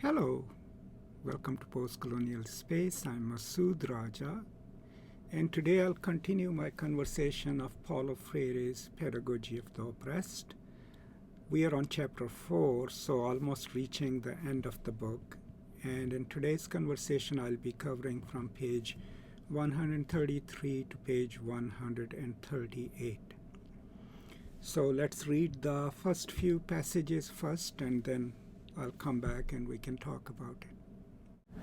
Hello, welcome to Post Colonial Space. I'm Masood Raja, and today I'll continue my conversation of Paulo Freire's Pedagogy of the Oppressed. We are on chapter 4, so almost reaching the end of the book. And in today's conversation, I'll be covering from page 133 to page 138. So let's read the first few passages first, and then I'll come back and we can talk about it.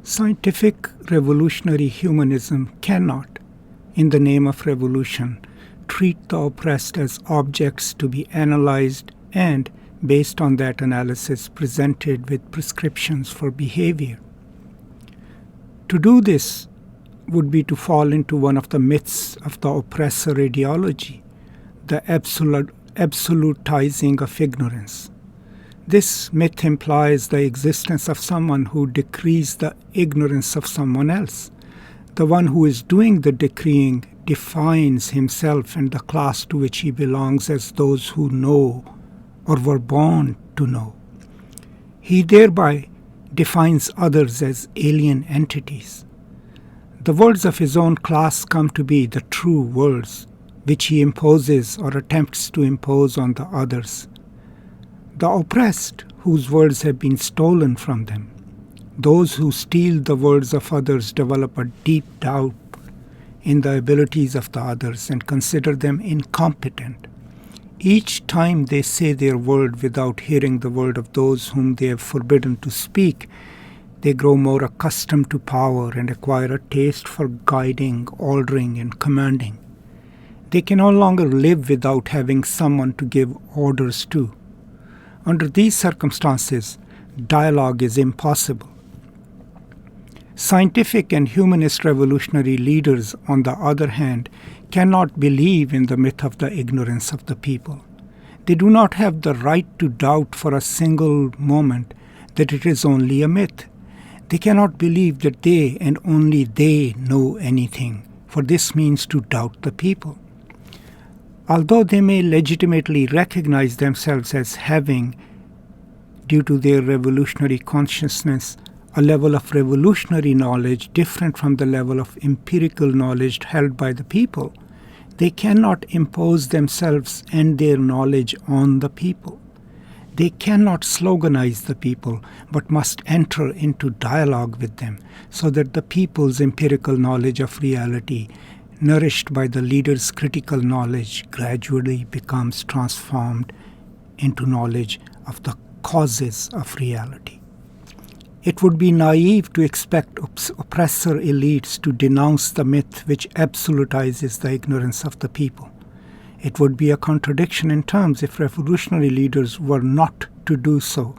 Scientific revolutionary humanism cannot, in the name of revolution, treat the oppressed as objects to be analyzed and, based on that analysis, presented with prescriptions for behavior. To do this would be to fall into one of the myths of the oppressor ideology, the absolutizing of ignorance. This myth implies the existence of someone who decrees the ignorance of someone else. The one who is doing the decreeing defines himself and the class to which he belongs as those who know or were born to know. He thereby defines others as alien entities. The words of his own class come to be the true words, which he imposes or attempts to impose on the others. The oppressed, whose words have been stolen from them. Those who steal the words of others develop a deep doubt in the abilities of the others and consider them incompetent. Each time they say their word without hearing the word of those whom they have forbidden to speak, they grow more accustomed to power and acquire a taste for guiding, ordering, and commanding. They can no longer live without having someone to give orders to. Under these circumstances, dialogue is impossible. Scientific and humanist revolutionary leaders, on the other hand, cannot believe in the myth of the ignorance of the people. They do not have the right to doubt for a single moment that it is only a myth. They cannot believe that they and only they know anything, for this means to doubt the people. Although they may legitimately recognize themselves as having, due to their revolutionary consciousness, a level of revolutionary knowledge different from the level of empirical knowledge held by the people, they cannot impose themselves and their knowledge on the people. They cannot sloganize the people, but must enter into dialogue with them, so that the people's empirical knowledge of reality, nourished by the leader's critical knowledge, gradually becomes transformed into knowledge of the causes of reality. It would be naive to expect oppressor elites to denounce the myth which absolutizes the ignorance of the people. It would be a contradiction in terms if revolutionary leaders were not to do so,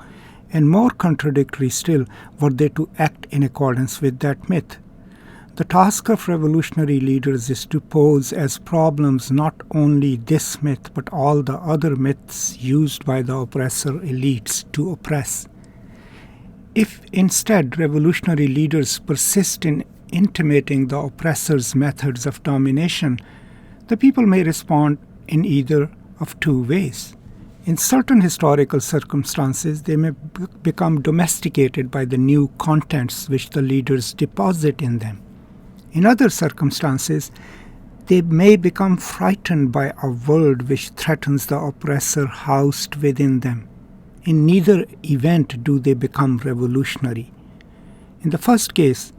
and more contradictory still were they to act in accordance with that myth. The task of revolutionary leaders is to pose as problems not only this myth but all the other myths used by the oppressor elites to oppress. If instead revolutionary leaders persist in intimating the oppressor's methods of domination, the people may respond in either of two ways. In certain historical circumstances, they may become domesticated by the new contents which the leaders deposit in them. In other circumstances, they may become frightened by a world which threatens the oppressor housed within them. In neither event do they become revolutionary. In the first case,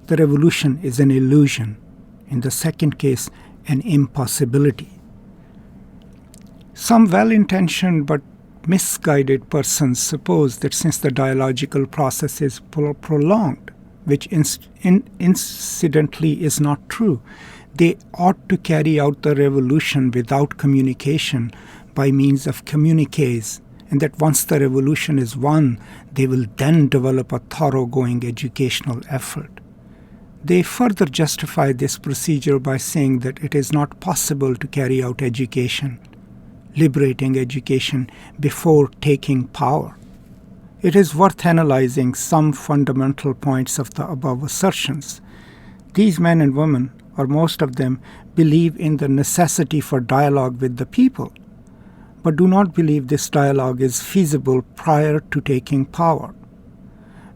the revolution is an illusion. In the second case, an impossibility. Some well-intentioned but misguided persons suppose that since the dialogical process is prolonged, which incidentally is not true, they ought to carry out the revolution without communication by means of communiques, and that once the revolution is won, they will then develop a thoroughgoing educational effort. They further justify this procedure by saying that it is not possible to carry out education, liberating education, before taking power. It is worth analyzing some fundamental points of the above assertions. These men and women, or most of them, believe in the necessity for dialogue with the people, but do not believe this dialogue is feasible prior to taking power.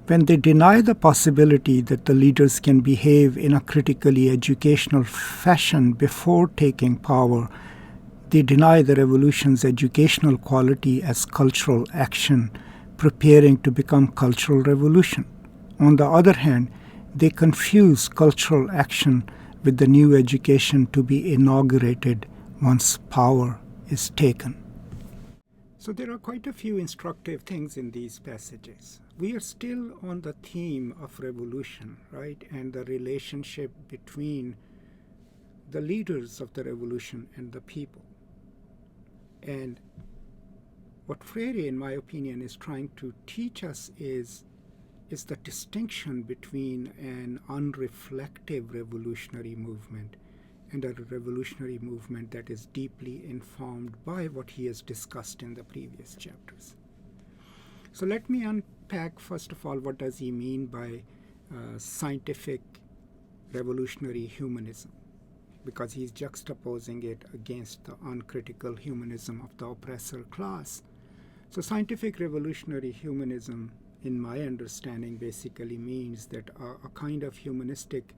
When they deny the possibility that the leaders can behave in a critically educational fashion before taking power, they deny the revolution's educational quality as cultural action, preparing to become cultural revolution. On the other hand, they confuse cultural action with the new education to be inaugurated once power is taken. So there are quite a few instructive things in these passages. We are still on the theme of revolution, right? And the relationship between the leaders of the revolution and the people. And what Freire, in my opinion, is trying to teach us is the distinction between an unreflective revolutionary movement and a revolutionary movement that is deeply informed by what he has discussed in the previous chapters. So let me unpack, first of all, what does he mean by scientific revolutionary humanism, because he's juxtaposing it against the uncritical humanism of the oppressor class. So scientific revolutionary humanism, in my understanding, basically means that a kind of humanistic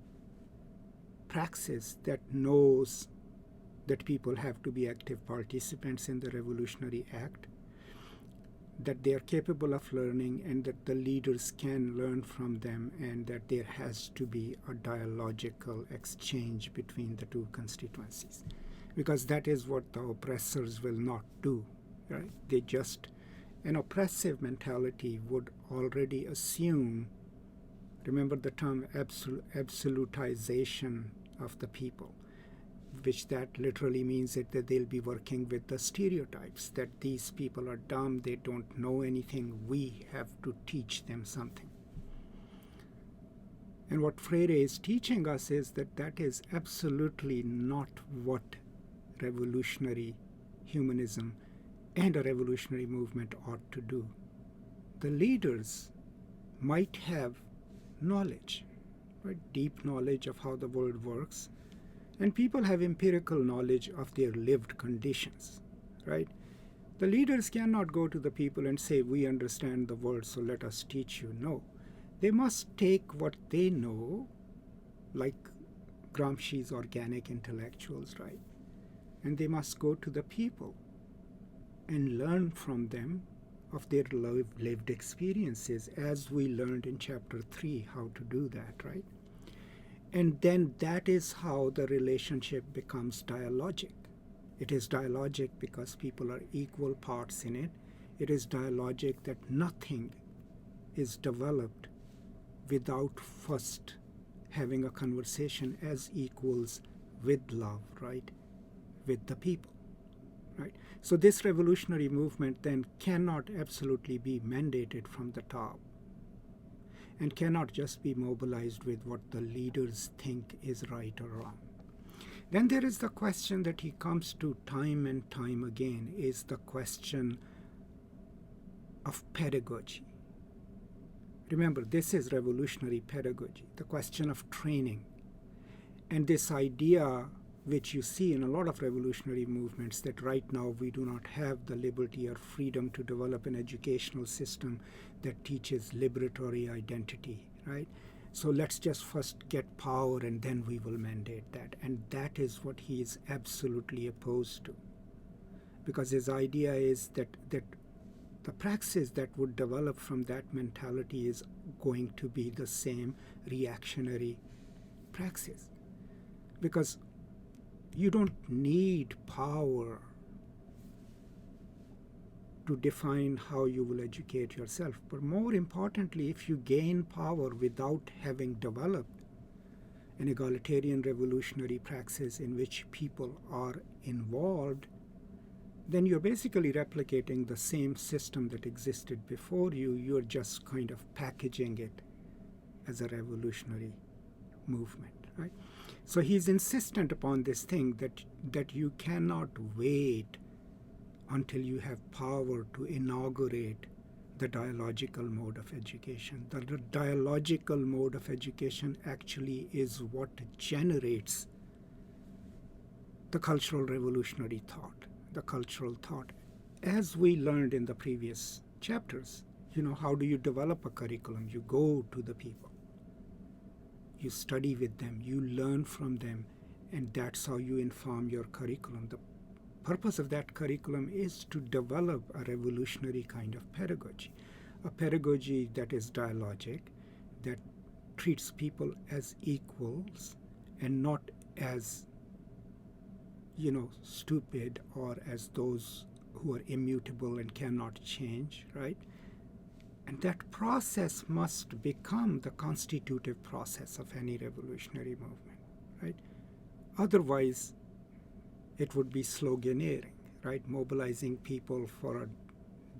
praxis that knows that people have to be active participants in the revolutionary act, that they are capable of learning, and that the leaders can learn from them, and that there has to be a dialogical exchange between the two constituencies. Because that is what the oppressors will not do, right? An oppressive mentality would already assume, remember the term absolutization of the people, which that literally means that they'll be working with the stereotypes, that these people are dumb, they don't know anything, we have to teach them something. And what Freire is teaching us is that that is absolutely not what revolutionary humanism and a revolutionary movement ought to do. The leaders might have knowledge, right? Deep knowledge of how the world works, and people have empirical knowledge of their lived conditions, right? The leaders cannot go to the people and say, we understand the world, so let us teach you. No. They must take what they know, like Gramsci's organic intellectuals, right? And they must go to the people and learn from them of their lived experiences, as we learned in chapter 3 how to do that, right? And then that is how the relationship becomes dialogic. It is dialogic because people are equal parts in it. It is dialogic that nothing is developed without first having a conversation as equals with love, right? With the people, right? So this revolutionary movement then cannot absolutely be mandated from the top, and cannot just be mobilized with what the leaders think is right or wrong. Then there is the question that he comes to time and time again, is the question of pedagogy. Remember, this is revolutionary pedagogy, the question of training. And this idea, which you see in a lot of revolutionary movements, that right now we do not have the liberty or freedom to develop an educational system that teaches liberatory identity, right? So let's just first get power and then we will mandate that. And that is what he is absolutely opposed to. Because his idea is that the praxis that would develop from that mentality is going to be the same reactionary praxis. Because you don't need power to define how you will educate yourself. But more importantly, if you gain power without having developed an egalitarian revolutionary praxis in which people are involved, then you're basically replicating the same system that existed before you. You're just kind of packaging it as a revolutionary movement, right? So he's insistent upon this thing that you cannot wait until you have power to inaugurate the dialogical mode of education. The dialogical mode of education actually is what generates the cultural revolutionary thought, the cultural thought. As we learned in the previous chapters, How do you develop a curriculum? You go to the people. You study with them. You learn from them. And that's how you inform your curriculum. The purpose of that curriculum is to develop a revolutionary kind of pedagogy. A pedagogy that is dialogic, that treats people as equals and not as, stupid or as those who are immutable and cannot change, right? And that process must become the constitutive process of any revolutionary movement, right? Otherwise, it would be sloganeering, right? Mobilizing people for a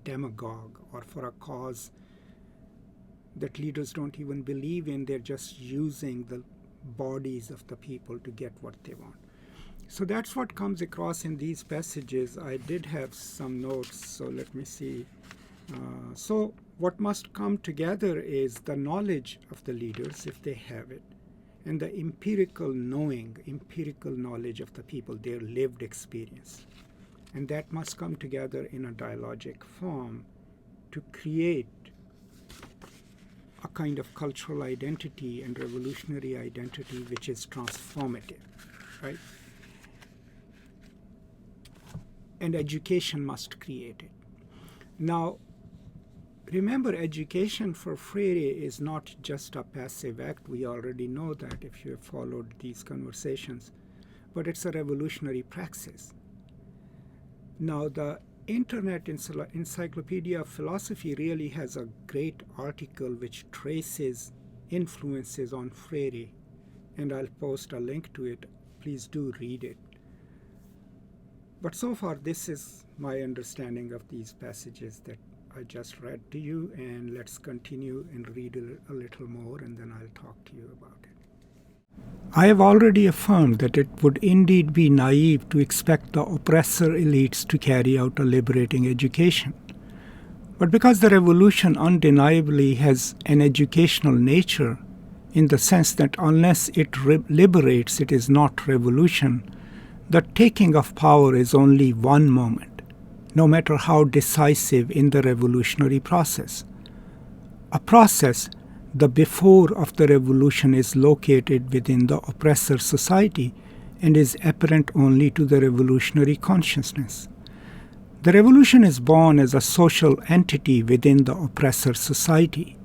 demagogue or for a cause that leaders don't even believe in. They're just using the bodies of the people to get what they want. So that's what comes across in these passages. I did have some notes, so let me see. So what must come together is the knowledge of the leaders, if they have it, and the empirical knowledge of the people, their lived experience. And that must come together in a dialogic form to create a kind of cultural identity and revolutionary identity which is transformative, right? And education must create it. Now, remember, education for Freire is not just a passive act. We already know that if you have followed these conversations. But it's a revolutionary praxis. Now, the Internet Encyclopedia of Philosophy really has a great article which traces influences on Freire, and I'll post a link to it. Please do read it. But so far, this is my understanding of these passages that I just read to you, and let's continue and read a little more, and then I'll talk to you about it. I have already affirmed that it would indeed be naive to expect the oppressor elites to carry out a liberating education. But because the revolution undeniably has an educational nature, in the sense that unless it liberates, it is not revolution, the taking of power is only one moment, no matter how decisive in the revolutionary process. A process, the before of the revolution, is located within the oppressor society and is apparent only to the revolutionary consciousness. The revolution is born as a social entity within the oppressor society.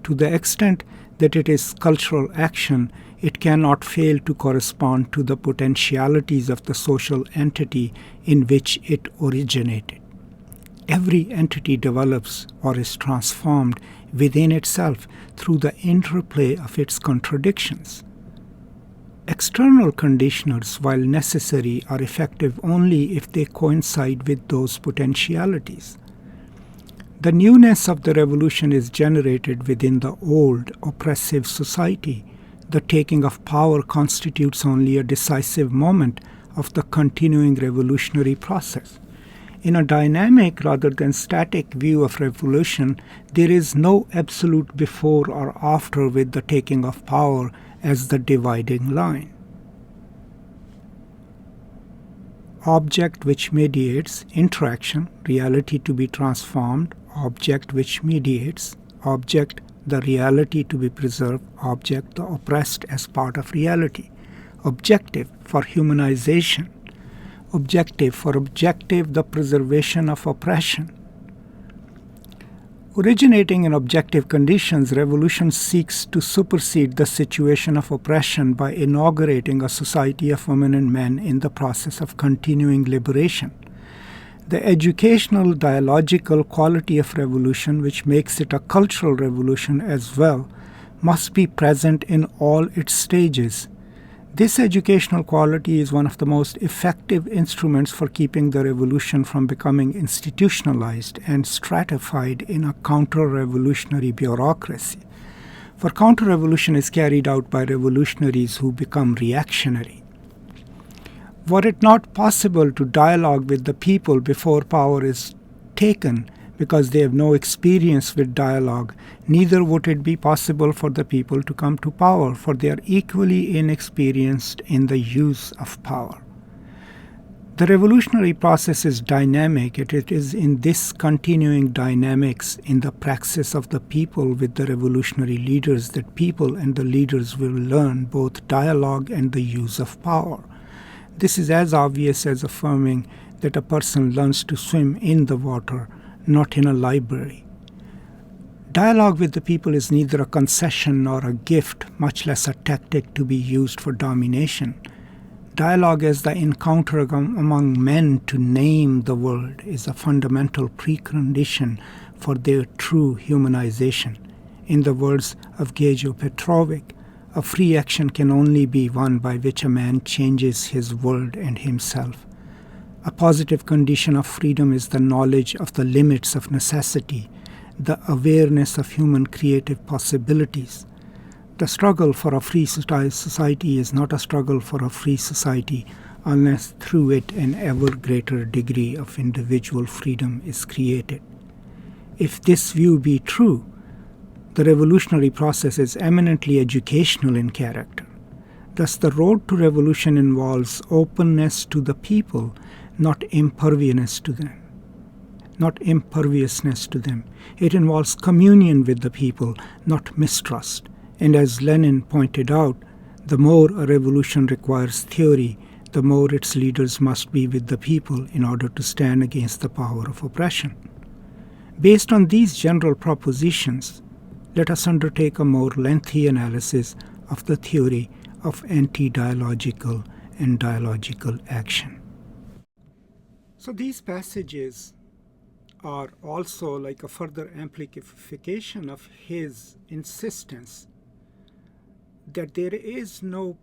To the extent that it is cultural action, it cannot fail to correspond to the potentialities of the social entity in which it originated. Every entity develops or is transformed within itself through the interplay of its contradictions. External conditioners, while necessary, are effective only if they coincide with those potentialities. The newness of the revolution is generated within the old, oppressive society. The taking of power constitutes only a decisive moment of the continuing revolutionary process. In a dynamic rather than static view of revolution, there is no absolute before or after with the taking of power as the dividing line. Object which mediates, interaction, reality to be transformed, object which mediates, object, the reality to be preserved, object, the oppressed as part of reality, objective for humanization, objective for objective, the preservation of oppression. Originating in objective conditions, revolution seeks to supersede the situation of oppression by inaugurating a society of women and men in the process of continuing liberation. The educational, dialogical quality of revolution, which makes it a cultural revolution as well, must be present in all its stages. This educational quality is one of the most effective instruments for keeping the revolution from becoming institutionalized and stratified in a counter-revolutionary bureaucracy. For counter-revolution is carried out by revolutionaries who become reactionary. Were it not possible to dialogue with the people before power is taken, because they have no experience with dialogue, neither would it be possible for the people to come to power, for they are equally inexperienced in the use of power. The revolutionary process is dynamic. It is in this continuing dynamics in the praxis of the people with the revolutionary leaders that people and the leaders will learn both dialogue and the use of power. This is as obvious as affirming that a person learns to swim in the water, not in a library. Dialogue with the people is neither a concession nor a gift, much less a tactic to be used for domination. Dialogue as the encounter among men to name the world is a fundamental precondition for their true humanization. In the words of Gejo Petrovic, a free action can only be one by which a man changes his world and himself. A positive condition of freedom is the knowledge of the limits of necessity, the awareness of human creative possibilities. The struggle for a free society is not a struggle for a free society unless through it an ever greater degree of individual freedom is created. If this view be true, the revolutionary process is eminently educational in character. Thus, the road to revolution involves openness to the people, not imperviousness to them. It involves communion with the people, not mistrust. And as Lenin pointed out, the more a revolution requires theory, the more its leaders must be with the people in order to stand against the power of oppression. Based on these general propositions, let us undertake a more lengthy analysis of the theory of anti-dialogical and dialogical action. So these passages are also like a further amplification of his insistence that there is no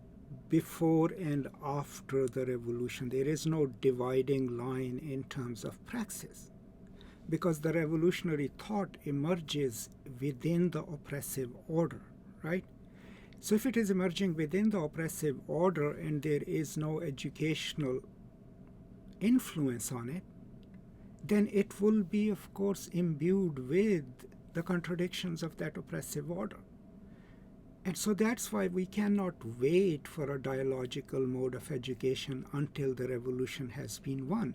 before and after the revolution. There is no dividing line in terms of praxis, because the revolutionary thought emerges within the oppressive order, right? So if it is emerging within the oppressive order and there is no educational influence on it, then it will be, of course, imbued with the contradictions of that oppressive order. And so that's why we cannot wait for a dialogical mode of education until the revolution has been won.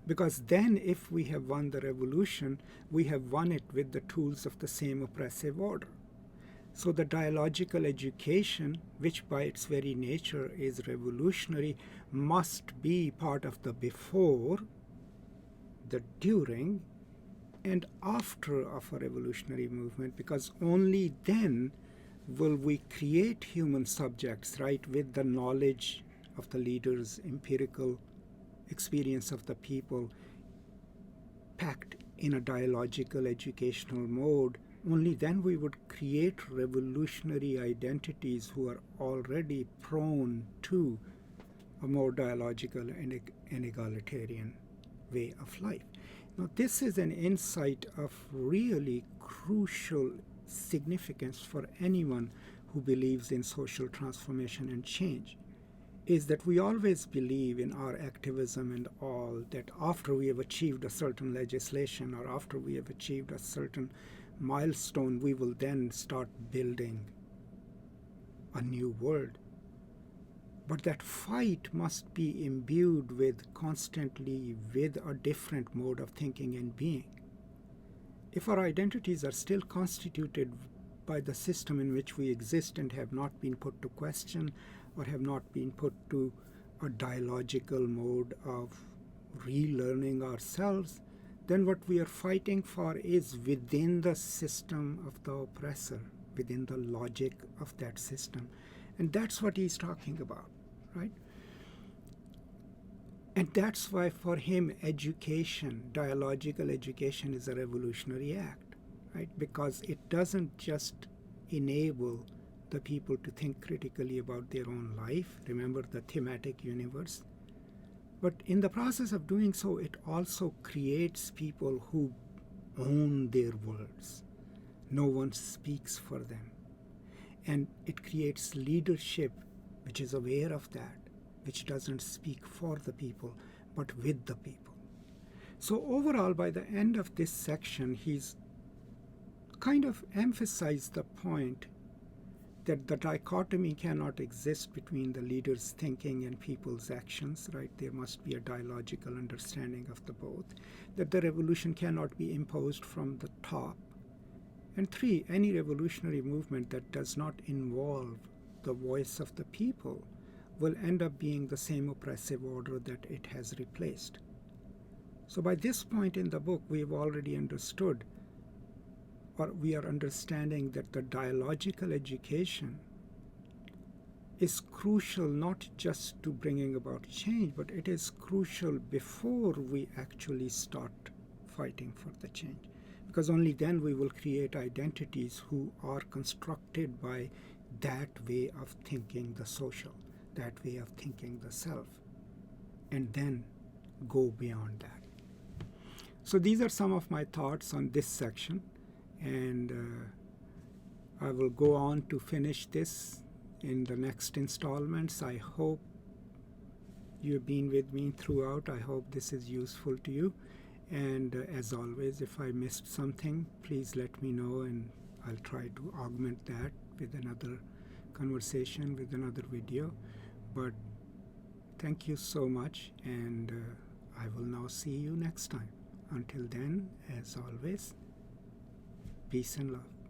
Because then if we have won the revolution, we have won it with the tools of the same oppressive order. So the dialogical education, which by its very nature is revolutionary, must be part of the before, the during, and after of a revolutionary movement, because only then will we create human subjects, right, with the knowledge of the leaders, empirical experience of the people, packed in a dialogical educational mode. Only then we would create revolutionary identities who are already prone to a more dialogical and egalitarian way of life. Now, this is an insight of really crucial significance for anyone who believes in social transformation and change, is that we always believe in our activism and all that after we have achieved a certain legislation or after we have achieved a certain milestone, we will then start building a new world. But that fight must be imbued with constantly with a different mode of thinking and being. If our identities are still constituted by the system in which we exist and have not been put to question or have not been put to a dialogical mode of relearning ourselves, then what we are fighting for is within the system of the oppressor, within the logic of that system. And that's what he's talking about, right? And that's why for him education, dialogical education, is a revolutionary act, right? Because it doesn't just enable the people to think critically about their own life, remember the thematic universe, but in the process of doing so, it also creates people who own their words. No one speaks for them. And it creates leadership which is aware of that, which doesn't speak for the people, but with the people. So overall, by the end of this section, he's kind of emphasized the point that the dichotomy cannot exist between the leader's thinking and people's actions, right? There must be a dialogical understanding of the both, that the revolution cannot be imposed from the top. And 3, any revolutionary movement that does not involve the voice of the people will end up being the same oppressive order that it has replaced. So by this point in the book, we've already understood, or we are understanding, that the dialogical education is crucial not just to bringing about change, but it is crucial before we actually start fighting for the change. Because only then we will create identities who are constructed by that way of thinking the social, that way of thinking the self, and then go beyond that. So these are some of my thoughts on this section, and I will go on to finish this in the next installments. I hope you've been with me throughout. I hope this is useful to you. And as always, if I missed something, please let me know, and I'll try to augment that with another conversation, with another video. But thank you so much, and I will now see you next time. Until then, as always, peace and love.